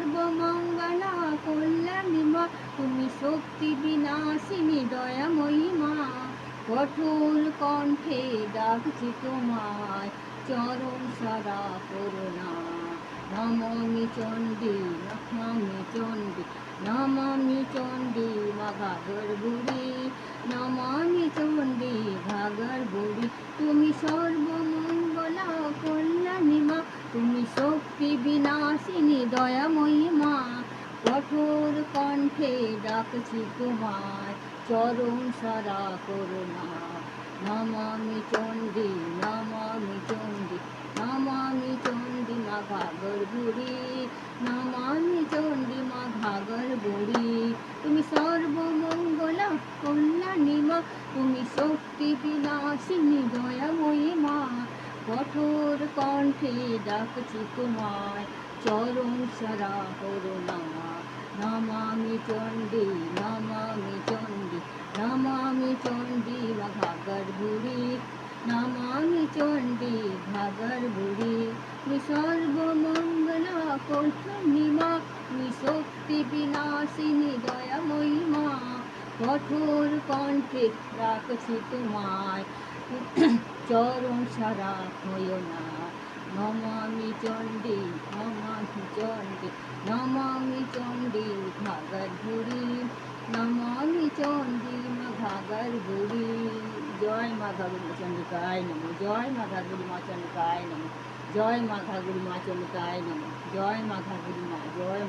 সর্বমঙ্গলা কল্যাণী মা, তুমি শক্তি বিনাশিনী দয়াময়ী মা। কঠোর কণ্ঠে ডাকছি তোমায়, চরণ সারা করুণা। নমামি চণ্ডী, নমামি চণ্ডী, নমামি চণ্ডী মা ঘাগর বুড়ি, নমামি চণ্ডী ঘাগর বুড়ি। তুমি সর্বমঙ্গলা কল্যাণী মা, তুমি শক্তি বিনাশিনী দয়াময়ী মা। কঠোর কণ্ঠে ডাকছি তোমায়, চরণ সারা করুণা। নমামি চণ্ডী, নমামি চণ্ডী, নমামি চণ্ডী মা ঘাগর বুড়ি, নমামি চণ্ডী মা ঘাগর বুড়ি। তুমি সর্বমঙ্গলা কল্যাণী মা, তুমি শক্তি বিনাশিনী দয়াময়ী মা। কঠোর কণ্ঠে ডাকছি তোমায়, চরণ সারা করুণা। নমামি চণ্ডী, নমামি চণ্ডী, নমামি চণ্ডী মা ঘাগর বুড়ি, নমামি চণ্ডী ঘাগর বুড়ি। তুমি সর্বমঙ্গলা কল্যাণী মা, তুমি শক্তি বিনাশিনী দয়াময়ী মা। কঠোর কণ্ঠে ডাকছি তোমায়, চরণ সারা হইও না। নমামি চণ্ডী, নমামি চণ্ডী, নমামি চণ্ডী ঘাগর বুড়ি, নমামি চণ্ডী মা ঘাগর বুড়ি। জয় মা ঘাগর চণ্ডিকায় নমঃ, জয় মা ঘাগর মা চণ্ডিকায় নমঃ, জয় মা ঘাগর মা চণ্ডিকায় নমঃ, জয় মা ঘাগর মা, জয়